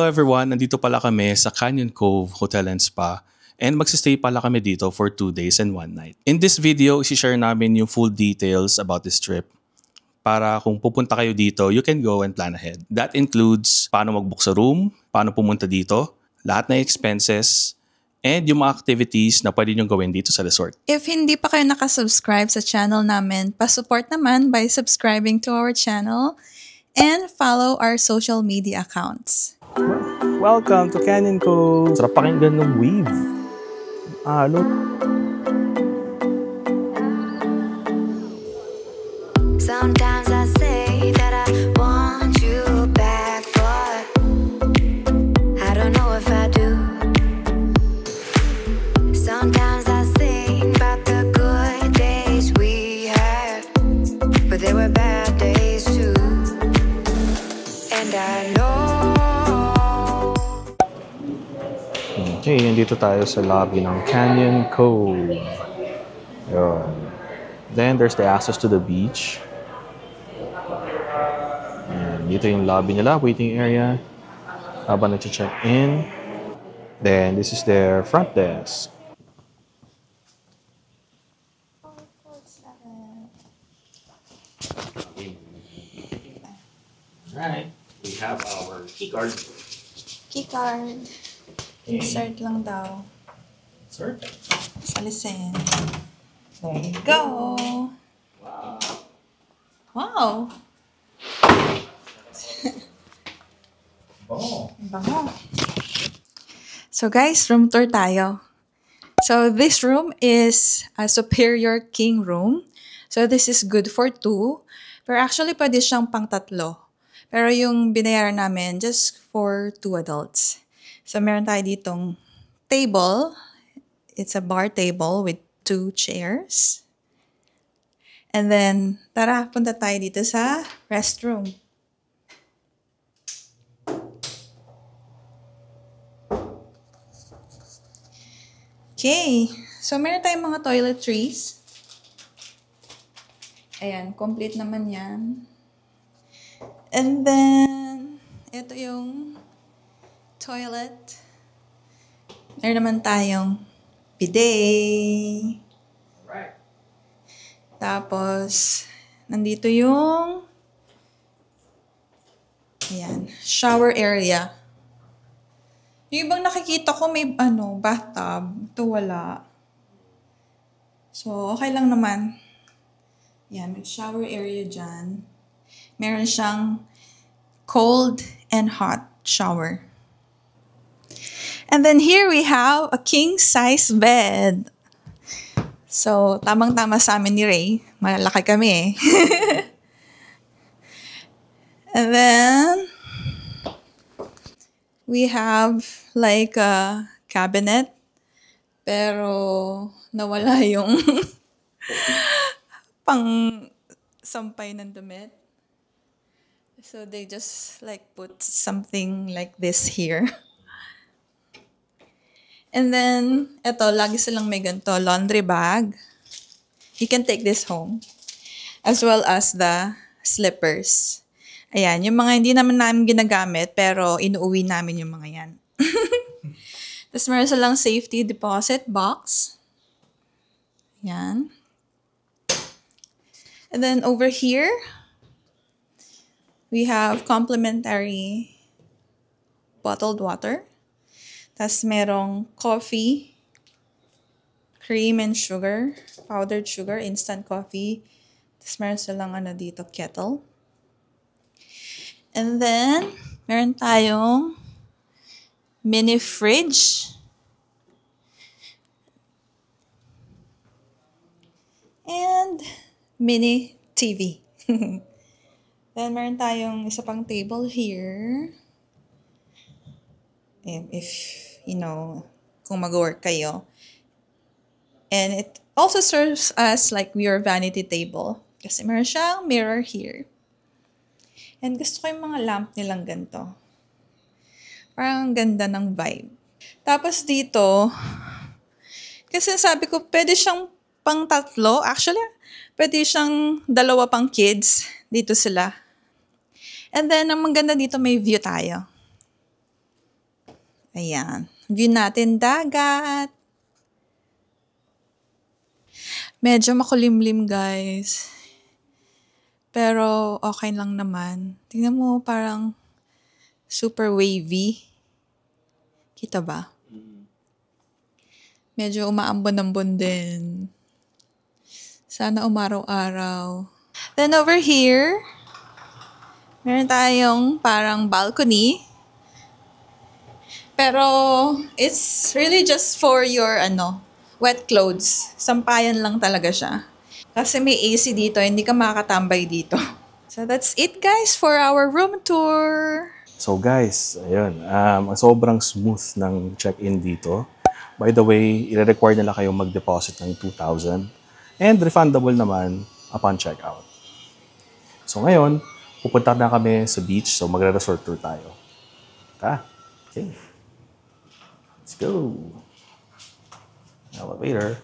everyone, nandito pala kami sa Canyon Cove Hotel and Spa and magsistay pala kami dito for 2 days and 1 night. In this video, isi-share namin yung full details about this trip para kung pupunta kayo dito, you can go and plan ahead. That includes paano mag-book sa room, paano pumunta dito, lahat ng expenses, and yung mga activities na pwede nyo gawin dito sa resort. If hindi pa kayo nakasubscribe sa channel namin, pa-support naman by subscribing to our channel and follow our social media accounts. Welcome to Canyon Cove! Sarap pakinggan ng wave. Look. Sometimes I say that I want you back, but I don't know if I do. Sometimes I think about the good days we had, but there were bad days too. And I know. Okay, nandito tayo sa lobby ng Canyon Cove. Yun. Then there's the access to the beach. And dito yung lobby nila, waiting area. Habang nag-check in. Then this is their front desk. Alright, we have our key card. Keycard. Insert lang daw. Sir? Salisin. There you go. Wow. Wow. Oh. Bango. So guys, room tour tayo. So this room is a superior king room. So this is good for 2. Pero actually pwede siyang pang 3. Pero yung binayaran namin just for 2 adults. So meron tayo ditong table. It's a bar table with 2 chairs. And then, tara, punta tayo dito sa restroom. Okay. So, meron tayong mga toiletries. Ayan, complete naman yan. And then, ito yung toilet. Meron naman tayong bidet. Right. Tapos, nandito yung ayan, shower area. Yung ibang nakikita ko may bathtub. Ito wala. So, okay lang naman. Yan, may shower area dyan. Meron siyang cold and hot shower. And then here we have a king-size bed. So, tamang-tama sa amin ni Ray. Malalaki kami eh. And then, we have like a cabinet. Pero, nawala yung pang sampay ng damit. So, they just like put something like this here. And then, eto, lagi silang may ganito, laundry bag. You can take this home. As well as the slippers. Ayan, yung mga hindi naman namin ginagamit, pero inuuwi namin yung mga yan. Tapos meron silang safety deposit box. Ayan. And then over here, we have complimentary bottled water. Tapos merong coffee, cream and sugar, powdered sugar, instant coffee. Tapos meron silang dito, kettle. And then, meron tayong mini fridge. And mini TV. Then, meron tayong isa pang table here. If, kung mag-work kayo. And it also serves as like your vanity table. Kasi meron siyang mirror here. And gusto ko yung mga lamp nilang ganito. Parang ganda ng vibe. Tapos dito, kasi sabi ko, pwede siyang pang 3. Actually, pwede siyang 2 pang kids. Dito sila. And then, ang maganda dito, may view tayo. Ayan. View natin dagat. Medyo makulimlim, guys. Pero okay lang naman. Tingnan mo, parang super wavy. Kita ba? Medyo umaambon-ambon din. Sana umaraw-araw. Then over here, meron tayong parang balcony. Pero it's really just for your wet clothes. Sampayan lang talaga siya. Kasi may AC dito, hindi ka makakatambay dito. So that's it, guys, for our room tour. So guys, ayun, sobrang smooth ng check-in dito. By the way, i-require nila kayong mag-deposit ng 2,000 and refundable naman upon checkout. So ngayon, pupunta na kami sa beach, so magre-resort tour tayo. Okay. Let's go. Elevator.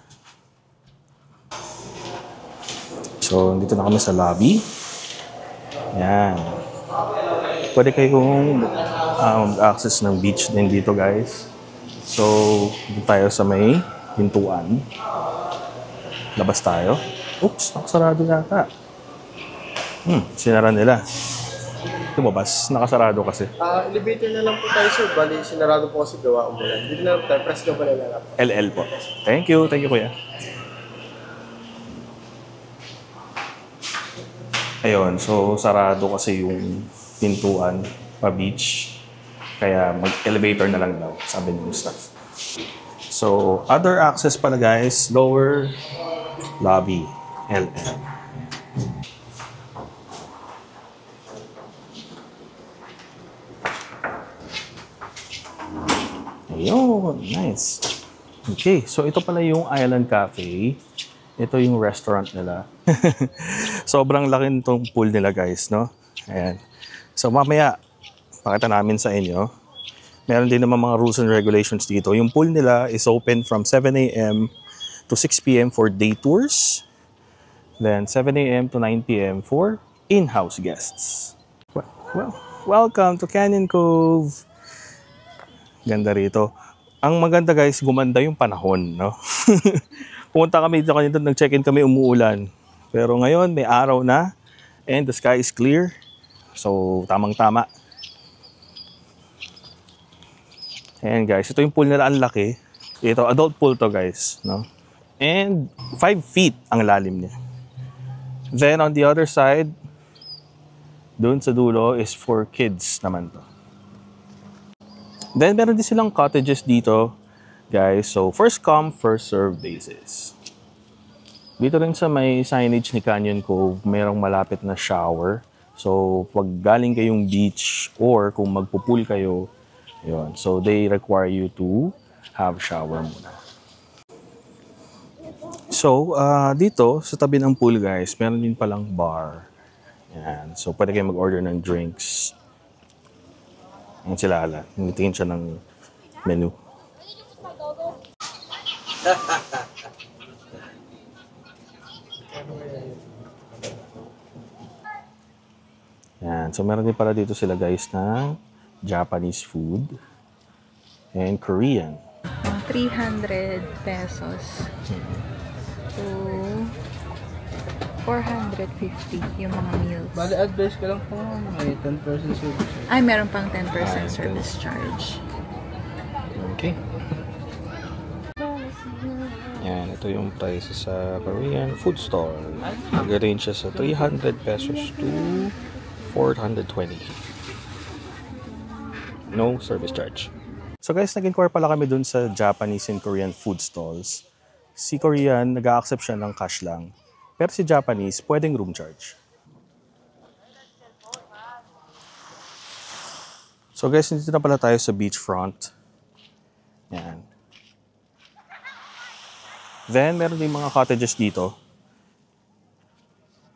So, dito na kami sa lobby. Yan. Pwede kayong access ng beach din dito, guys. So, dito tayo sa may pintuan. Labas tayo. Oops, nakasarado yata. Sinara nila. Lumabas, nakasarado kasi. Elevator na lang po tayo, sir. Bali, sinarado po kasi gawa umulan. Dito na lang tayo, press ka pa na lang. LL po. Thank you, kuya. Ayun, so sarado kasi yung pintuan pa beach. Kaya mag-elevator na lang daw, sabi ng staff. So, other access pala guys, lower lobby, LL. Ayun, nice. Okay, so ito pala yung Island Cafe. Ito yung restaurant nila. Sobrang laki nitong pool nila guys, no? Ayan. So mamaya, pakita namin sa inyo. Meron din naman mga rules and regulations dito. Yung pool nila is open from 7 a.m. to 6 p.m. for day tours. Then 7 a.m. to 9 p.m. for in-house guests. Well, welcome to Canyon Cove. Ganda rito. Ang maganda guys, gumanda yung panahon, no? Pumunta kami dito kanina, nag-check-in kami, umuulan. Pero ngayon, may araw na and the sky is clear. So, tamang-tama. Ayan guys, ito yung pool nila, ang laki. Ito, adult pool to guys, no? And 5 feet ang lalim niya. Then on the other side, doon sa dulo is for kids naman to. Then meron din silang cottages dito, guys. So first come, first serve basis. Dito rin sa may signage ni Canyon Cove, merong malapit na shower. So pag galing kayong beach or kung magpupool kayo, yun. So they require you to have shower muna. So dito sa tabi ng pool guys, meron din palang bar. Yan. So pwede kayo mag-order ng drinks. Yan sila ala. Hingitingin siya ng menu. Yan. So meron din pala dito sila guys ng Japanese food and Korean. 300 pesos to 450 yung mga meals. Bali, advice ko lang po, may 10% service. Ay, meron pang 10% service charge. Okay. Yan, ito yung price sa Korean food store. Nag-range siya sa 300 pesos to 420. No service charge. So guys, nag-inquire pala kami dun sa Japanese and Korean food stalls. Si Korean, nag-a-accept siya ng cash lang. Pero si Japanese, pwedeng room charge. So guys, dito na pala tayo sa beachfront. Yan. Then, meron din mga cottages dito.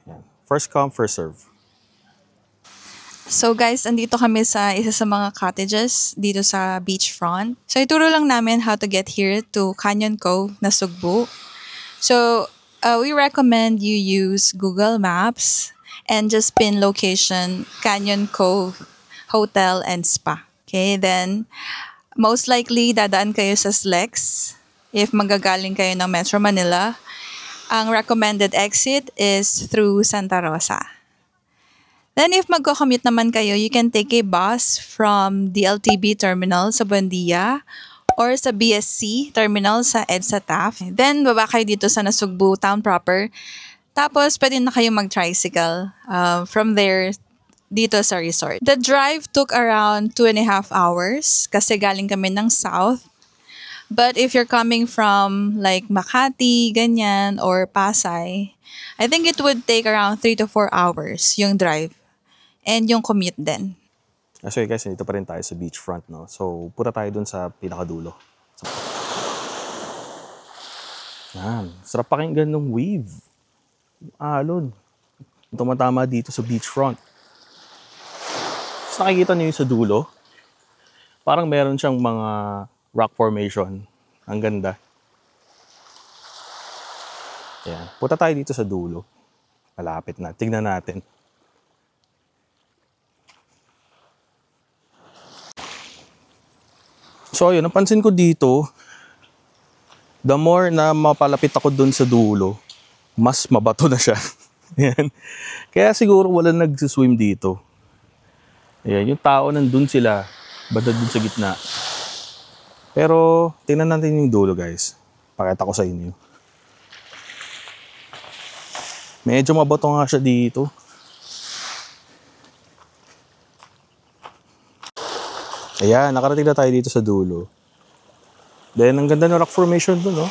Yan. First come, first serve. So guys, andito kami sa isa sa mga cottages dito sa beachfront. So ituro lang namin how to get here to Canyon Cove na Sugbo. So we recommend you use Google Maps and just pin location Canyon Cove Hotel and Spa. Okay, then Most likely, dadaan kayo sa SLEX if magagaling kayo ng Metro Manila. Ang recommended exit is through Santa Rosa. Then if magko-commute naman kayo, you can take a bus from DLTB terminal sa Buendia or sa BSC terminal sa EDSA Taft. Then baba kayo dito sa Nasugbu town proper. Tapos pwede na kayo mag-tricycle from there dito sa resort. The drive took around 2.5 hours kasi galing kami ng south. But if you're coming from like Makati, ganyan, or Pasay, I think it would take around 3 to 4 hours yung drive. And yung commute din. So guys, dito pa rin tayo sa beachfront, no? So, punta tayo dun sa pinakadulo. Yan. Sarap pakinggan ng wave. Alon. Tumatama dito sa beachfront. Tapos nakikita niyo yung sa dulo. Parang meron siyang mga rock formation. Ang ganda. Yan. Punta tayo dito sa dulo. Malapit na. Tignan natin. So, yun, napansin ko dito, the more na mapalapit ako dun sa dulo, mas mabato na siya. Yan. Kaya siguro wala nagsiswim dito. Ayan, yung tao nandun sila, banda dun sa gitna. Pero, tingnan natin yung dulo, guys. Pakita ko sa inyo. Medyo mabato nga siya dito. Ayan, nakarating na tayo dito sa dulo. Then, ang ganda ng rock formation dun, no?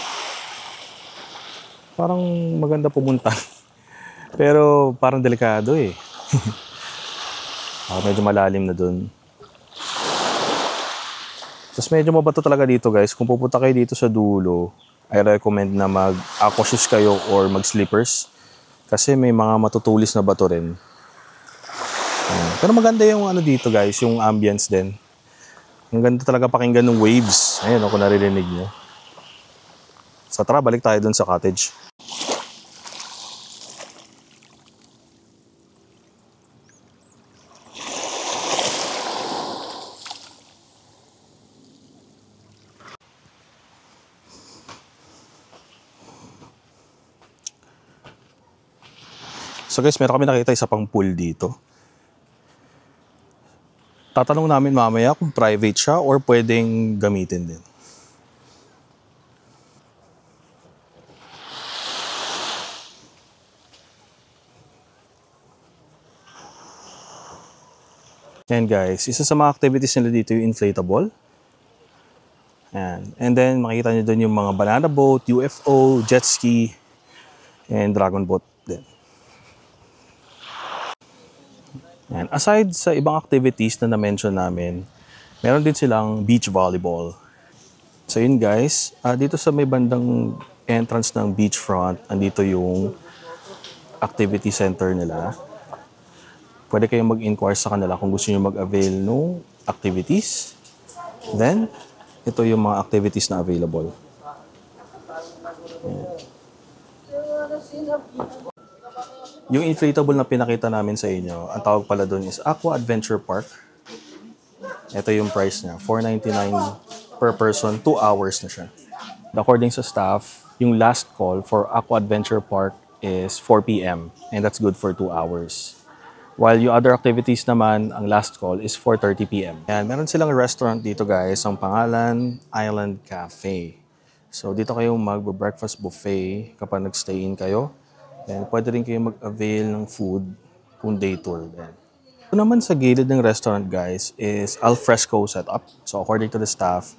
Parang maganda pumunta. Pero, parang delikado eh. Medyo malalim na dun. Tapos medyo mabato talaga dito, guys. Kung pupunta kayo dito sa dulo, I recommend na mag-aqua shoes kayo or mag-slippers. Kasi may mga matutulis na bato rin. Pero maganda yung ano dito, guys, yung ambience din. Ang ganda talaga pakinggan ng waves. Ayun, kung naririnig nyo. So tara, balik tayo dun sa cottage. So guys, meron kami nakita isa pang pool dito. Tatanong namin mamaya kung private siya or pwedeng gamitin din. Yan guys, isa sa mga activities nila dito yung inflatable. Yan. And then makikita nyo doon yung mga banana boat, UFO, jet ski, and dragon boat din. And aside sa ibang activities na na-mention namin, meron din silang beach volleyball. So yun guys, dito sa may bandang entrance ng beachfront, andito yung activity center nila. Pwede kayong mag-inquire sa kanila kung gusto nyo mag-avail ng activities. Then, ito yung mga activities na available. Ayan. Yung inflatable na pinakita namin sa inyo, ang tawag pala doon is Aqua Adventure Park. Ito yung price niya, $4.99 per person, 2 hours na siya. According sa staff, yung last call for Aqua Adventure Park is 4 p.m. and that's good for 2 hours. While yung other activities naman, ang last call is 4:30 p.m. Yan, meron silang restaurant dito guys, ang pangalan Island Cafe. So dito kayo mag-breakfast buffet kapag nag-stay-in kayo. And pwede rin kayo mag-avail ng food kung day tour. Ito naman sa gilid ng restaurant guys is alfresco setup. So according to the staff,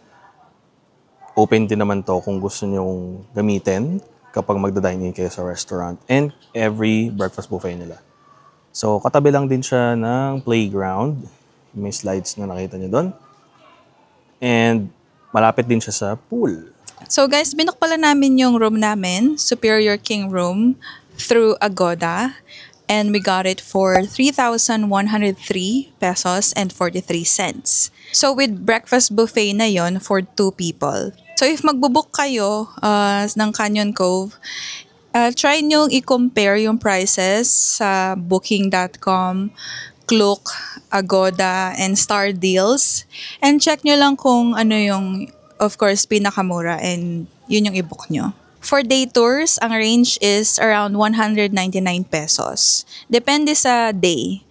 open din naman to kung gusto nyong gamitin kapag magda-dine in kayo sa restaurant and every breakfast buffet nila. So katabi lang din siya ng playground. May slides na nakita nyo doon. And malapit din siya sa pool. So guys, binook pala namin yung room namin, Superior King Room, through Agoda. And we got it for 3,103 pesos and 43 cents. So with breakfast buffet na yon for 2 people. So if magbubook kayo ng Canyon Cove, try nyo i-compare yung prices sa booking.com Klook, Agoda, and Star Deals. And check nyo lang kung ano yung, of course, pinakamura and yun yung i-book nyo. For day tours, ang range is around 199 pesos. Depende sa day.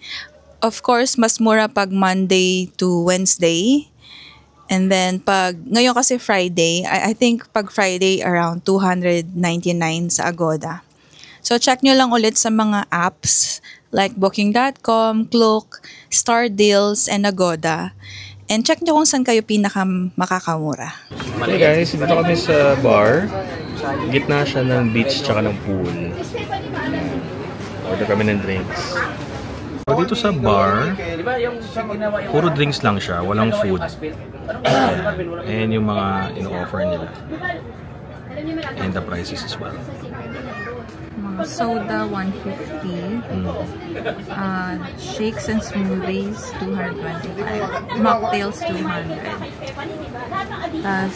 Of course, mas mura pag Monday to Wednesday. And then, ngayon kasi Friday, I think pag Friday around 299 sa Agoda. So, check nyo lang ulit sa mga apps like Booking.com, Klook, Star Deals, and Agoda. And check nyo kung saan kayo makakakamura. Hey guys, dito kami sa bar. Gitna siya ng beach tsaka ng pool. Order kami ng drinks. So, dito sa bar, puro drinks lang siya, walang food. And yung mga ino-offer nila. And the prices as well. Soda, 150. Shakes and smoothies, 225. Mocktails, 200. Tapos,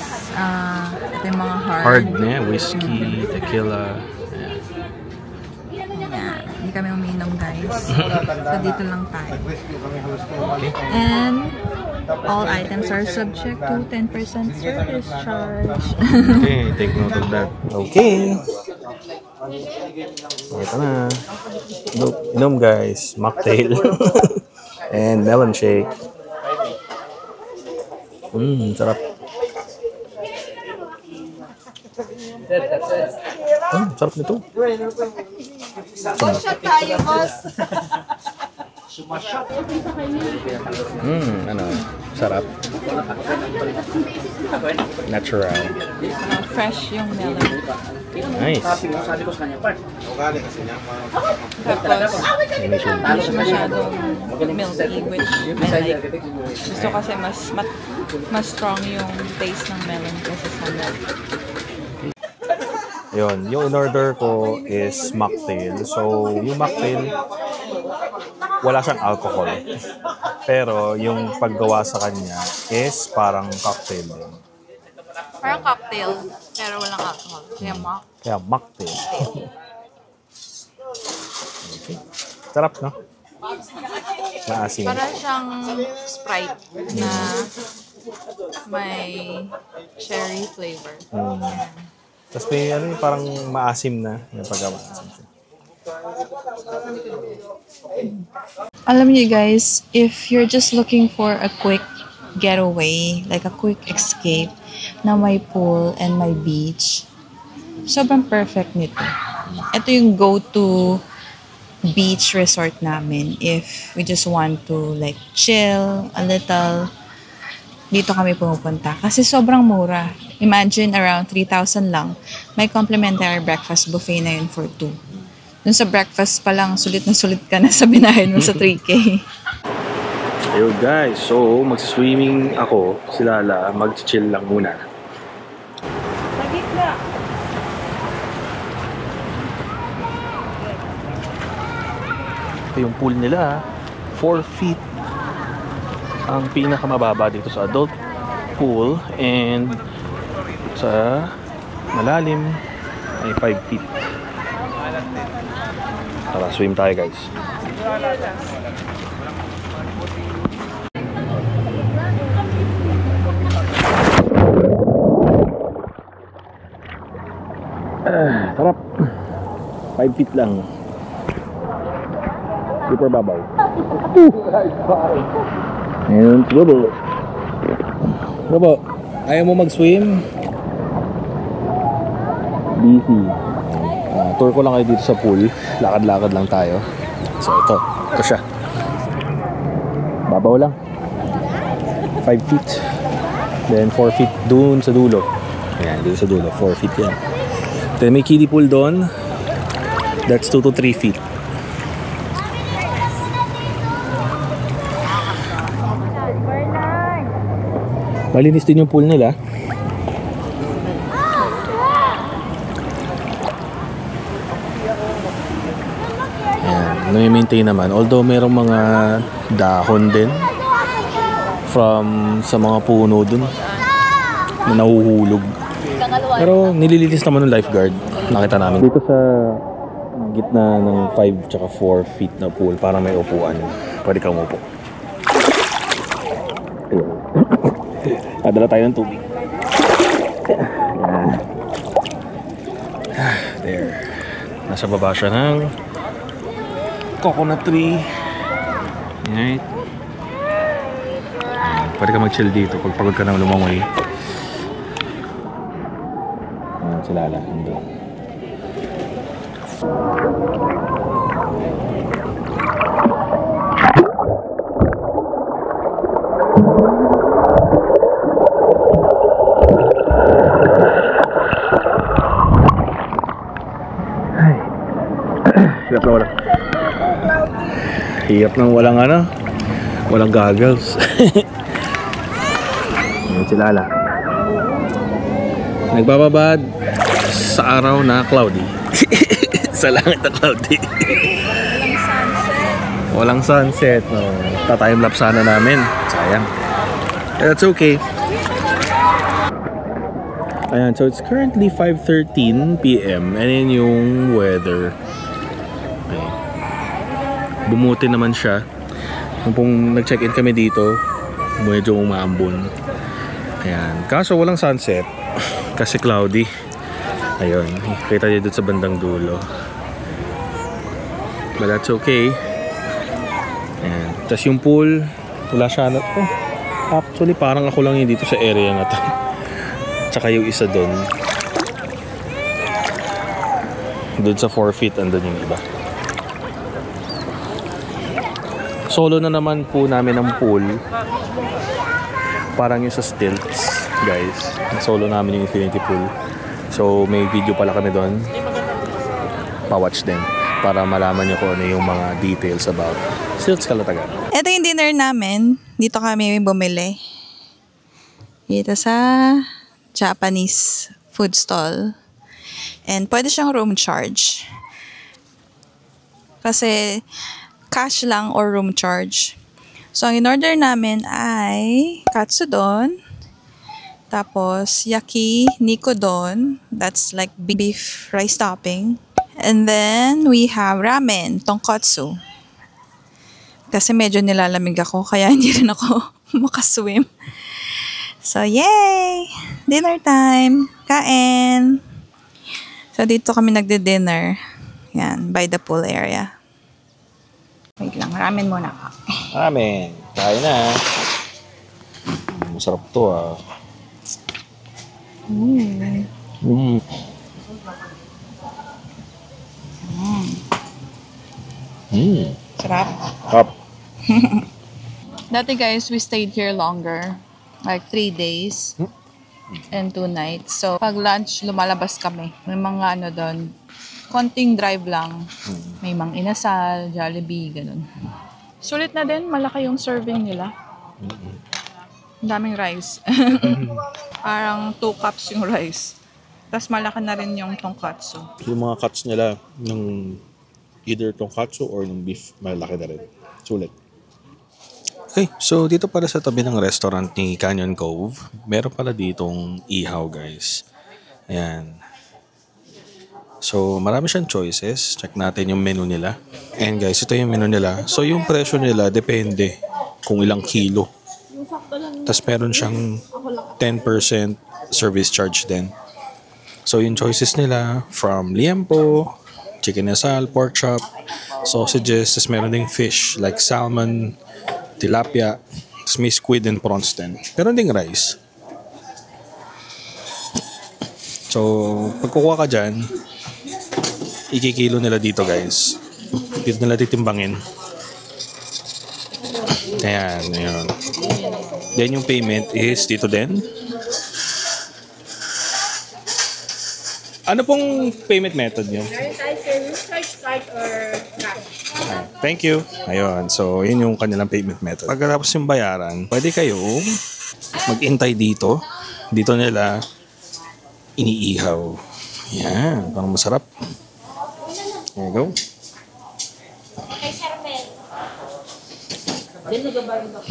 ito yung mga hard. Na whiskey, tequila. Hindi kami uminom, guys. So, dito lang tayo. And, all items are subject to 10% service charge. Okay, take note of that. Okay. Ito na. Inom guys. Mocktail. And melon shake. Sarap. Sarap nito. tayo, boss. Ano? Sarap. Natural. Fresh yung melon. Nice. Tapos, hindi siya masyadong milky, which I like. Gusto kasi mas strong yung taste ng melon kasi sa milk. Yun, yung in-order ko is mocktail. So, yung mocktail, wala siyang alcohol. Pero, yung paggawa sa kanya is parang cocktail din. Parang cocktail, pero walang alcohol. Kaya mocktail. Okay. Sarap, no? Maasim. Parang siyang Sprite na may cherry flavor. Tapos may parang maasim na yung pagka-maasim siya. Alam niyo guys, if you're just looking for a quick getaway, like a quick escape na may pool and may beach, sobrang perfect nito. Ito yung go-to beach resort namin if we just want to like chill a little. Dito kami pumupunta kasi sobrang mura. Imagine around 3,000 lang. May complimentary breakfast buffet na yun for 2. Dun sa breakfast pa lang, sulit na sulit ka na sa binahin mo sa 3K. Yo guys, so mag-swimming ako, si Lala, mag-chill lang muna. Ito yung pool nila, 4 feet ang pinakamababa dito sa adult pool, and sa malalim ay 5 feet. Tara, swim tayo guys. Sarap. 5 feet lang. Super babaw. And Bobo. Bobo, ayaw mo mag-swim? Busy. Tour ko lang kayo dito sa pool. Lakad-lakad lang tayo. So ito siya. Babaw lang. 5 feet. Then 4 feet doon sa dulo. Ayan, dito sa dulo. 4 feet yan. Then may kiddie pool doon. That's 2 to 3 feet. Malinis din yung pool nila. Ayan, nami-maintain naman. Although mayroong mga dahon din from sa mga puno dun na nahuhulog. Pero nililinis naman ng lifeguard. Nakita namin dito sa gitna ng 5 tsaka 4 feet na pool para may upuan. Pwede kang umupo. Adala tayo ng tubig. There. Nasa baba siya ng coconut tree. Alright. Pwede ka mag-chill dito pag pagod ka nang lumangoy. Ayan, si Lala. Andun. Hirap nang walang goggles. Ayan si Lala. Nagbababad sa araw na cloudy. Sa langit na cloudy. Walang sunset. No. Ta-time lapse sana namin. Sayang. That's okay. Ayan, so it's currently 5:13 PM and yun yung weather. Okay. Bumuti naman siya. Nung nag-check-in kami dito, medyo umaambon. Ayan. Kaso walang sunset kasi cloudy. Ayun, kita niyo dito sa bandang dulo. But that's okay. Ayan. Tapos yung pool, wala siya na. Oh, actually parang ako lang yun dito sa area na to. Tsaka yung isa doon. Doon sa 4 feet, andun yung iba. Solo na naman po namin ang pool. Parang yung sa stilts, guys. Solo namin yung infinity pool. So may video pala kami doon. Pa-watch din para malaman nyo kung ano yung mga details about Stilts Calatagan. Ito yung dinner namin. Dito kami bumili. Dito sa Japanese food stall. And pwede siyang room charge. Kasi cash lang or room charge. So, ang in-order namin ay katsudon. Tapos, yaki nikodon. That's like beef rice topping. And then, we have ramen, tonkotsu. Kasi medyo nilalamig ako, kaya hindi rin ako makaswim. So, yay! Dinner time! Kain! So, dito kami nagde-dinner. Yan, by the pool area. Wait lang, ramen muna ka. Ramen! Kain na! Masarap to ah. Sarap. Up. Dati guys, we stayed here longer. Like 3 days and 2 nights. So, pag lunch, lumalabas kami. May mga ano doon, konting drive lang. May mang inasal, Jollibee, ganun. Sulit na din, malaki yung serving nila. Ang daming rice. Parang 2 cups yung rice. Tapos malaki na rin yung tonkatsu. Yung mga cuts nila, ng either tonkatsu or ng beef, malaki na rin. Sulit. Okay, so dito pala sa tabi ng restaurant ni Canyon Cove, meron pala ditong ihaw, guys. Ayan. So, marami siyang choices. Check natin yung menu nila. And guys, ito yung menu nila. So, yung presyo nila, depende kung ilang kilo. Tapos meron siyang 10% service charge din. So, yung choices nila, from liempo, chicken asal, pork chop, sausages, tapos meron ding fish, like salmon, tilapia, tapos may squid and prawns din. Meron ding rice. So, pag kukuha ka dyan, ikikilo nila dito, guys. Dito nila titimbangin. Ayan, ayan. Then yung payment is dito din. Ano pong payment method nyo? Thank you. Ayun, so yun yung kanilang payment method. Pagkatapos yung bayaran, pwede kayong mag-intay dito. Dito nila iniihaw. Yan, parang masarap. There you go.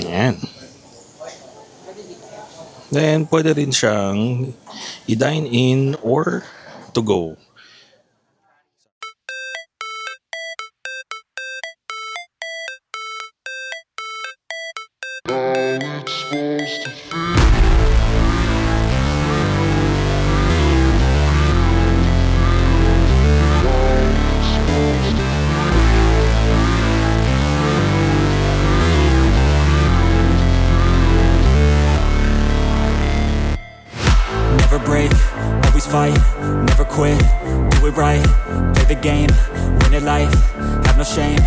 Yan. Then, pwede rin siyang i-dine in or to go. Never break, always fight, never quit, do it right, play the game, win it life, have no shame,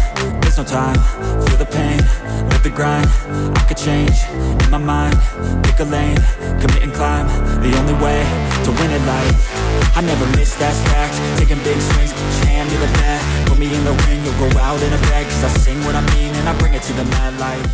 there's no time, feel the pain, live the grind, I could change, in my mind, pick a lane, commit and climb, the only way to win it life. I never miss, that's fact, taking big swings, put your hand to the bat, put me in the ring, you'll go out in a bag, cause I sing what I mean and I bring it to the mad light.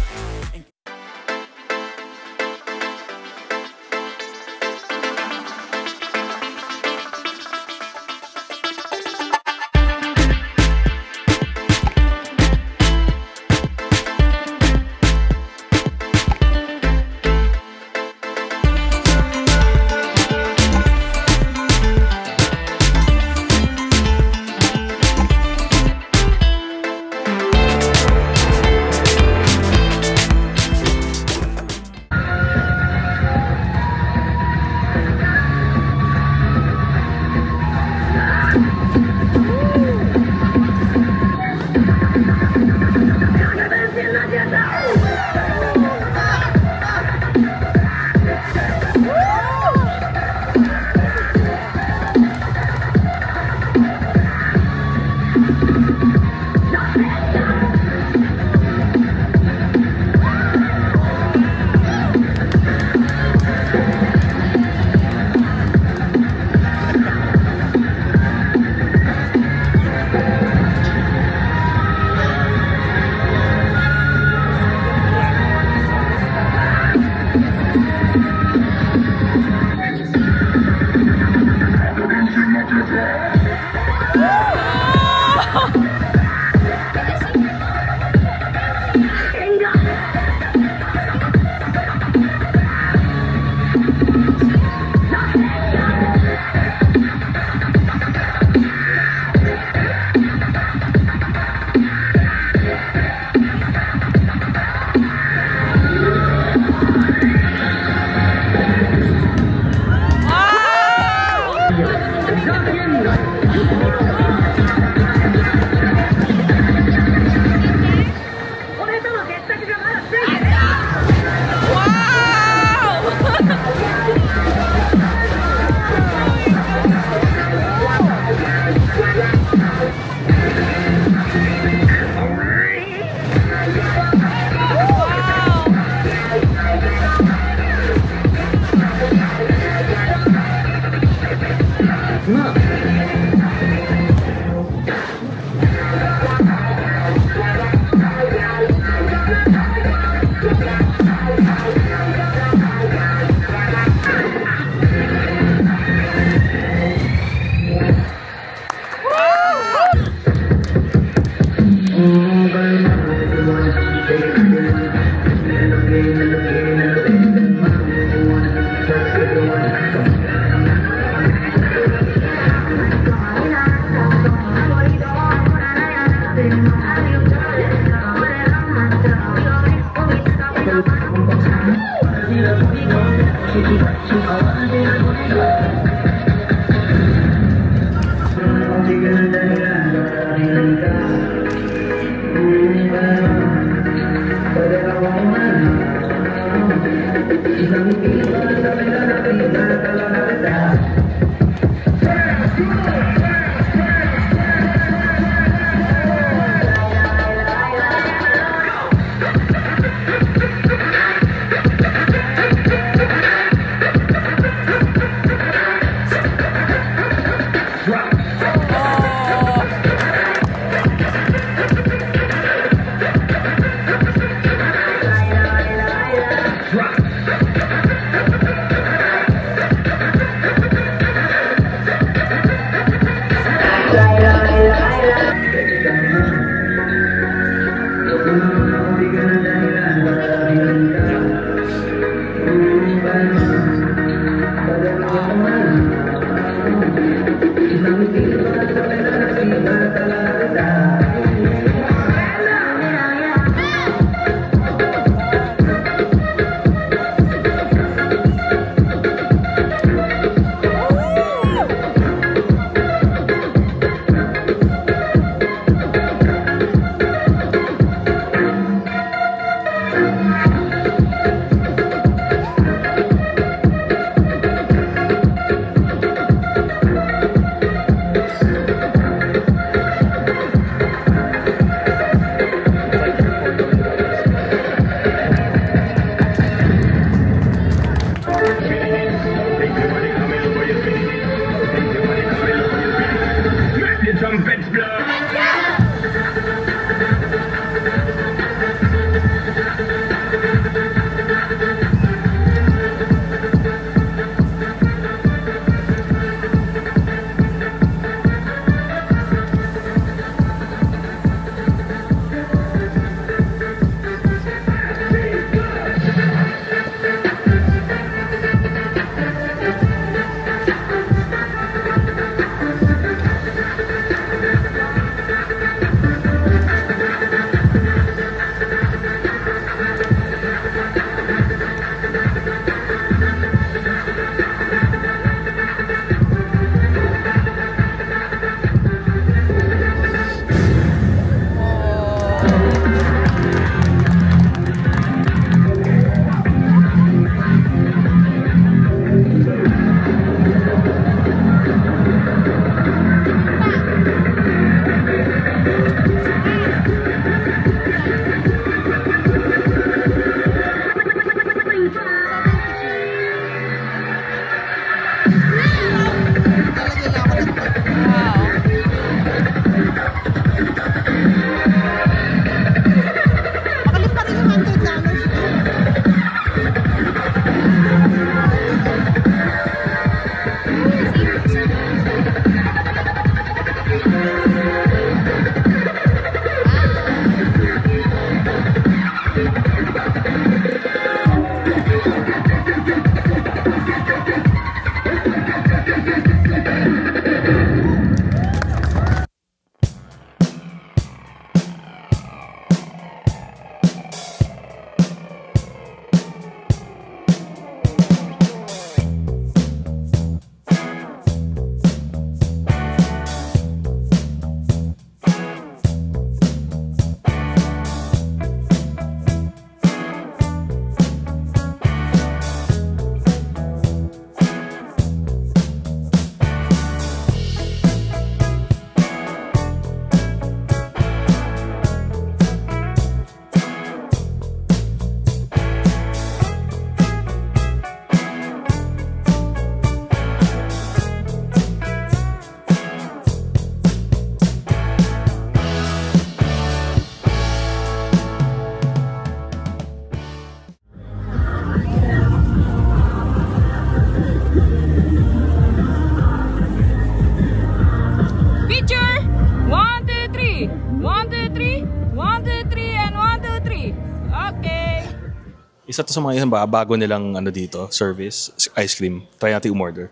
Isa to sa mga bago nilang ano dito, service, ice cream. Try natin umorder.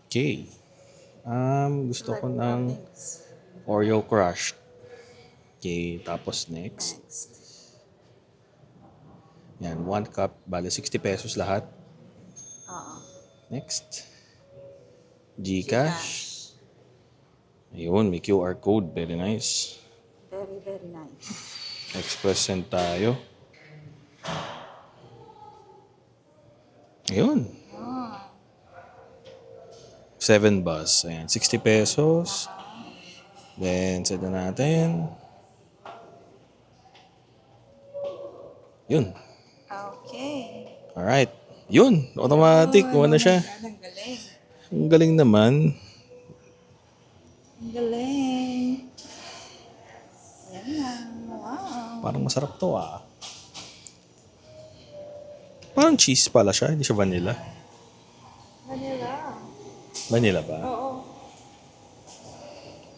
Okay. Gusto ko ng Oreo Crush. Okay, tapos next. Yan, 1 cup, bale 60 pesos lahat. Next. GCash. Ayun, may QR code. Very nice. Very, very nice. Express send tayo. Ayun. 7 bus. Ayan, 60 pesos. Then, set na natin. Yun. Okay. Alright. Yun. Automatic. Kuha na siya. Ang galing. Ang galing naman. Ang galing. Yan na. Wow. Parang masarap to ah. Parang cheese pala siya. Hindi siya vanilla. Vanilla. Vanilla ba? Oo.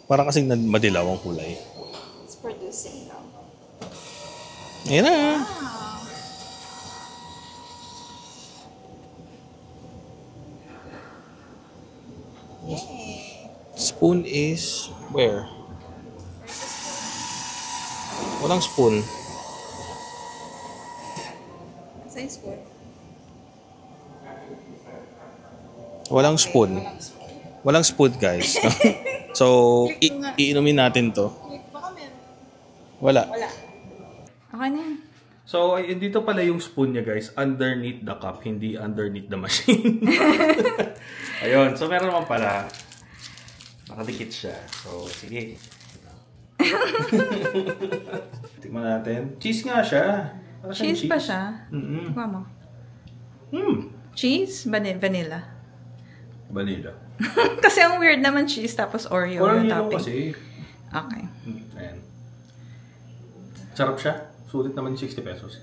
Parang kasing madilaw ang kulay. It's producing now. Ayan na. Yay. Spoon is where? Walang spoon. Sa spoon. Walang spoon. Walang spoon, guys. So, iinumin natin to. Baka meron. Wala. Okay na yan. So, dito pala yung spoon niya, guys. Underneath the cup, hindi underneath the machine. Ayun. So, meron naman pala. Nakadikit siya. So, sige. Tingnan natin. Cheese nga siya. Para siyang Cheese pa siya? Mm-mm. Kuha mo. Hmm. Cheese? Vanilla? Vanilla. Kasi ang weird naman cheese tapos Oreo Walang yung yellow topping. kasi. Okay. Ayan. Sarap siya. Sulit naman yung 60 pesos.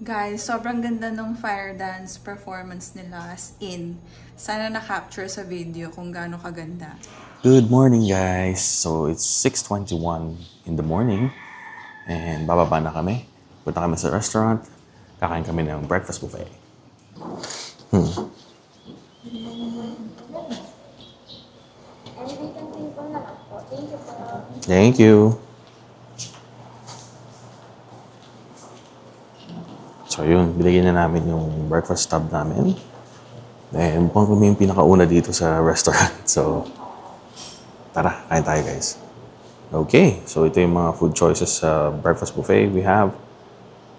Guys, sobrang ganda ng fire dance performance nila as in. Sana na-capture sa video kung gaano kaganda. Good morning, guys. So, it's 6:21 in the morning. And bababa na kami. Punta kami sa restaurant. Kakain kami ng breakfast buffet. Thank you. So yun, binigyan na namin yung breakfast tab namin. And mukhang kami yung pinakauna dito sa restaurant. So, tara, kain tayo guys. Okay, so ito yung mga food choices sa breakfast buffet. We have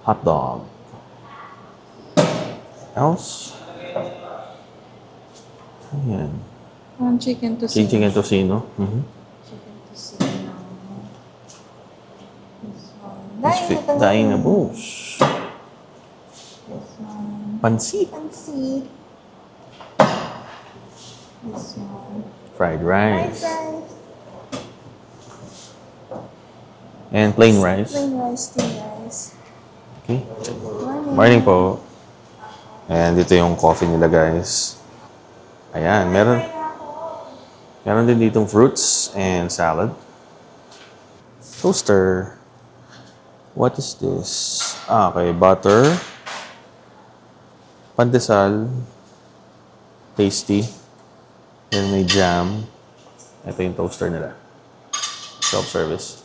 hot dog. Else? Ayan. Chicken tocino. Chicken tocino. Chicken tocino. Daing na bush. Pansit. Pansit. This one. Fried rice. Rice. And plain rice. Plain rice, plain rice. Okay. Morning po. And dito yung coffee nila, guys. Ayan, meron din ditong fruits and salad. Toaster. What is this? Okay, butter. Pandesal. Tasty. Then may jam. Ito yung toaster nila. Self-service.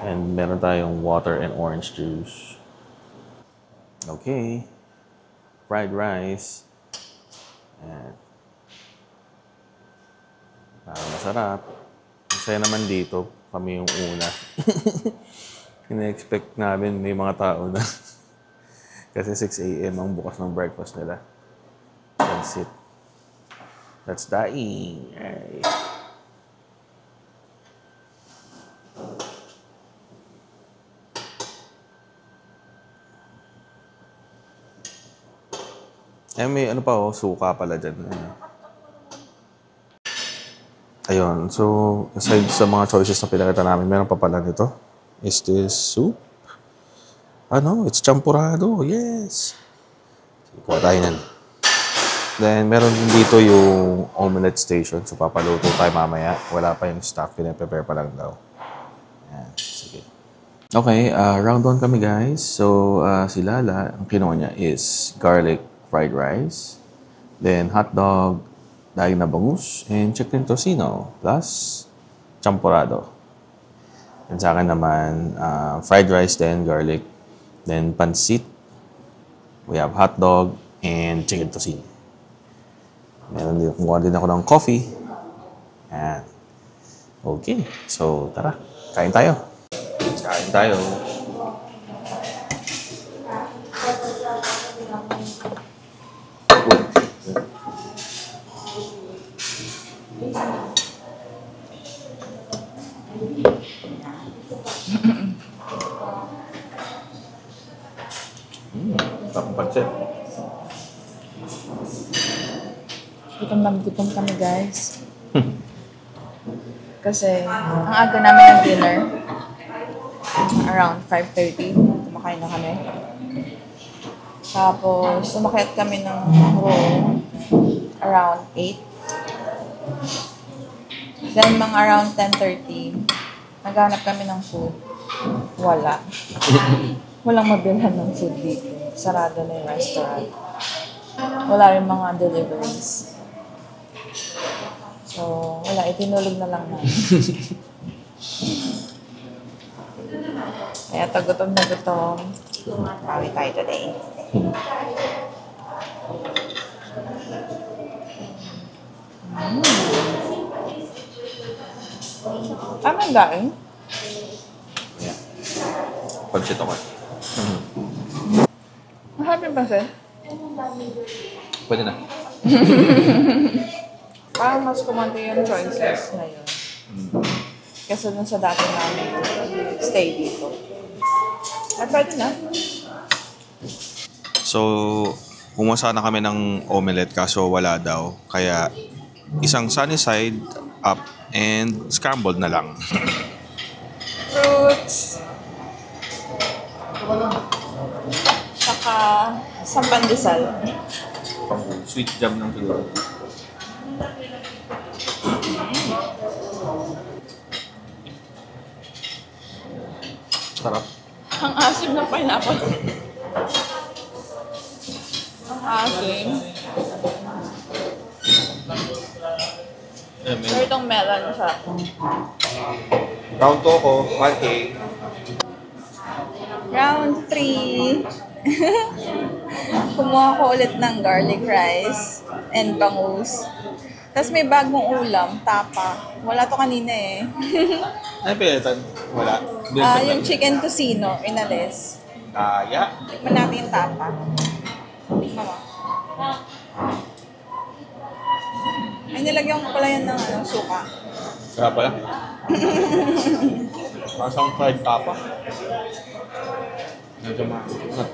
And meron tayong water and orange juice. Okay. Fried rice. And parang masarap. Masaya naman dito. Kami yung una. Ina-expect namin may mga tao na. Kasi 6 a.m. ang bukas ng breakfast nila. That's it. That's daing. Ay. May ano pa suka pala dyan. Ayun, so aside sa mga choices na pinakita namin, meron pa pala nito. Is this soup? Ano? It's champurrado. Yes! Kuha tayo yan. Then, meron din dito yung omelette station. So, papaluto tayo mamaya. Wala pa yung staff. Pinaprepare pa lang daw. Ayan. Sige. Okay, round 1 kami guys. So, si Lala, ang kinuha niya is garlic fried rice, then hot dog, daing na bangus, and chicken tocino, plus champurrado. And sa akin naman, fried rice, then garlic, then pansit. We have hot dog, and chicken tocino. Meron din, kumuha din ako ng coffee. Yan. Okay, so tara, kain tayo. Kain tayo. Tapos pansit. Gutom kami guys. Kasi ang aga namin ng dinner. Around 5:30. Kumakain na kami. Tapos umakyat kami ng room around 8. Then mga around 10:30, naghanap kami ng food. Wala. Walang mabilhan ng food dito. Sarado na yung restaurant. Wala rin mga deliveries. So, wala. Itinulog na lang namin. Kaya gutom na gutom. Pawi tayo today. Tama ang gain? Yeah. Pansit ako. Mahabi ba siya? Pwede na. Parang mas kumanti yung choices ngayon. Kasi dun sa dati namin stay dito. Ay, pwede na. So, pumasa na kami ng omelette kaso wala daw. Kaya, isang sunny side up and scrambled na lang. Fruits. Saka isang pandesal. Sweet jam ng siguro. Sarap. Ang asim ng pineapple. Ang asim. Pero itong melon siya. Round 2 ako, 1K. Round 3. Kumuha ko ulit ng garlic rice and bangus. Tapos may bagong ulam, tapa. Wala to kanina eh. Ano pilitan? Wala. Yung chicken tocino, inalis. Kaya. Tikman natin yung tapa. Mama. Ay, nilagyan ko pala yan ng suka. Kaya pala. Masang fried tapa. Medyo maangat.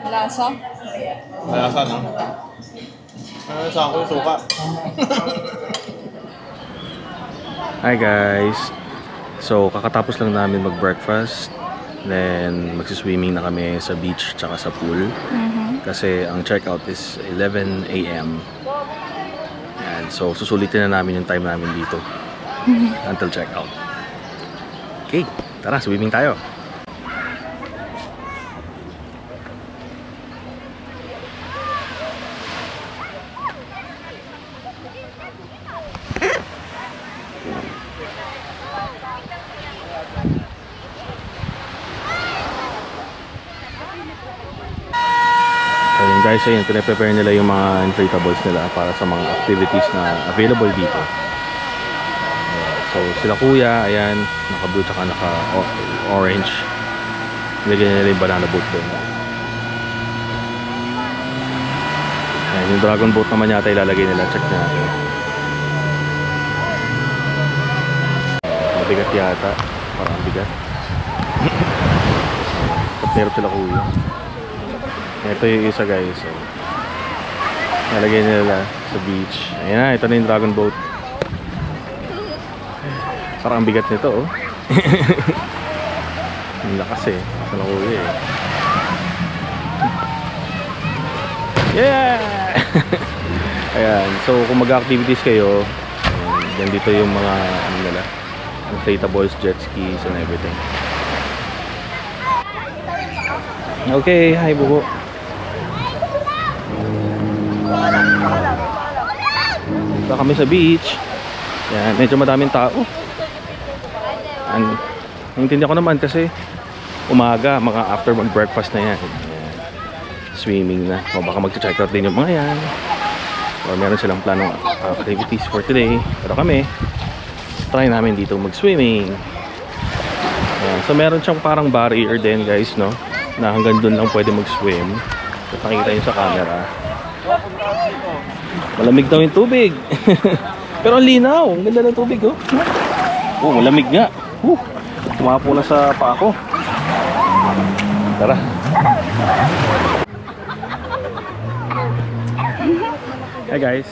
Lasa. Malasa na. Saan ko yung suka? Hi guys! So, kakatapos lang namin mag-breakfast. Then, magsiswimming na kami sa beach tsaka sa pool. Kasi ang checkout is 11 a.m. Yan. So, susulitin na namin yung time namin dito. Until checkout. Okay, tara, swimming tayo. Ayun guys, ayun, pinaprepare nila yung mga inflatables nila para sa mga activities na available dito. So sila kuya, ayan, naka-blue tsaka naka-orange. Nilagyan nila yung banana boat doon. Ayan, yung dragon boat naman yata ilalagay nila, check natin. Mabigat yata, parang bigat. Hirap sila kuya. Ito yung isa guys, so nalagay nila sa beach. Ayan na, ito na yung dragon boat. Parang ang bigat nito oh. Ang lakas eh, sa nakuha eh. Yeah! Ayan, so kung mag-activities kayo, yan dito yung mga ano nila, inflatables, jet skis, and everything. Okay, hi buko. Dito kami sa beach. Yan, medyo madaming tao. Naintindihan ko naman kasi umaga, mga after mag-breakfast na yan. Yan. Swimming na. O baka mag-check out din yung mga yan. O meron silang planong activities for today. Pero kami, try namin dito mag-swimming. Yan. So meron siyang parang barrier din guys, no? Na hanggang dun lang pwede mag-swim. So nakikita nyo sa camera. Malamig daw yung tubig. Pero ang linaw. Ang ganda ng tubig, oh. Oh, malamig nga. Tumapo na sa paa ko. Tara. Hi guys.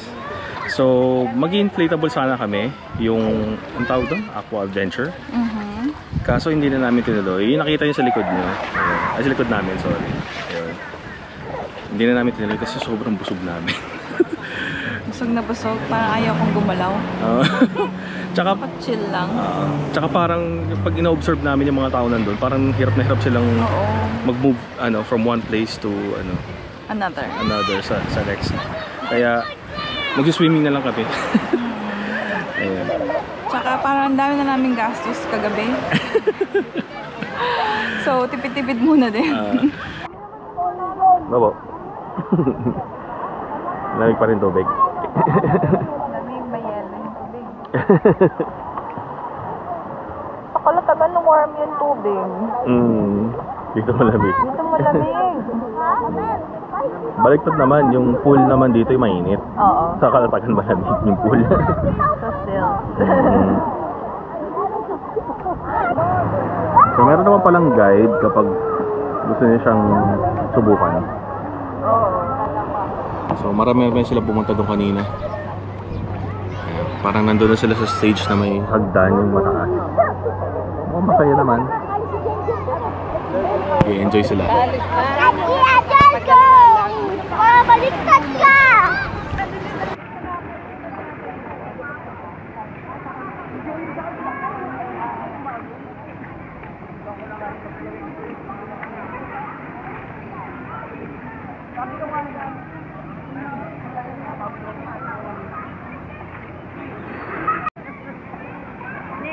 So, mag-inflatable sana kami. Yung, ang tawag doon? Aqua Adventure. Kaso hindi na namin tinuloy. Yung nakita nyo sa likod nyo. Ay, sa likod namin, sorry. Ayun. Hindi na namin tinuloy kasi sobrang busog namin. Busog na busog. Parang ayaw kong gumalaw. Tsaka chill lang. Tsaka parang pag ina-observe namin yung mga tao nandun, parang hirap na hirap silang mag-move from one place to another sa next. Kaya mag-swimming na lang kami. Ayan. Tsaka parang ang dami na naming gastos kagabi. So tipid-tipid muna din. Babo. Lamig pa rin tubig. Lamig ba yan? Tubig. Akala tagal na warm yung tubig. Dito malamig. Dito malamig. Baliktad naman, yung pool naman dito yung mainit. Oo. Sa Kalatagan malamig yung pool. So still. So meron naman palang guide kapag gusto niya siyang subukan. So marami sila pumunta doon kanina. Parang nandun na sila sa stage na may hagdan yung mataas. Oh, masaya naman. Okay, enjoy sila. Baliktad ka!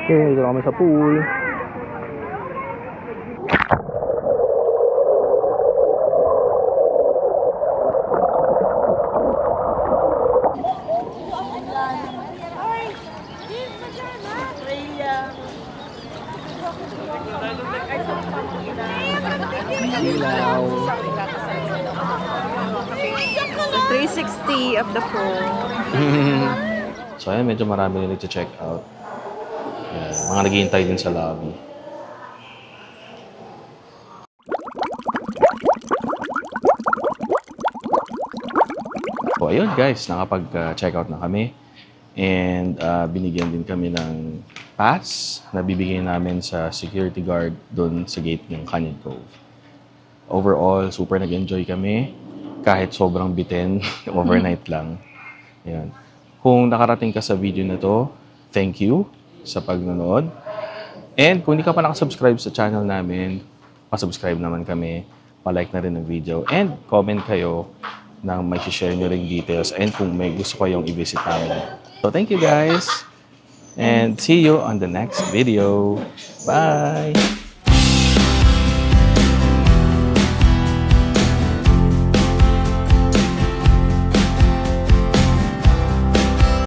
Okay, dito kami sa pool. Ilaw. 360 of the pool. So ayan, medyo marami na nag-check out. Yan, mga naghihintay din sa lobby. So ayun guys, nakapag-check out na kami. And binigyan din kami ng pass na bibigyan namin sa security guard doon sa gate ng Canyon Cove. Overall, super nag-enjoy kami. Kahit sobrang bitin, overnight lang. Yan. Kung nakarating ka sa video na to, thank you sa pagnonood. And kung hindi ka pa nakasubscribe sa channel namin, pasubscribe naman kami, palike na rin ng video, and comment kayo na may share nyo ring details and kung may gusto kayong i-visit namin. So thank you guys, and see you on the next video. Bye!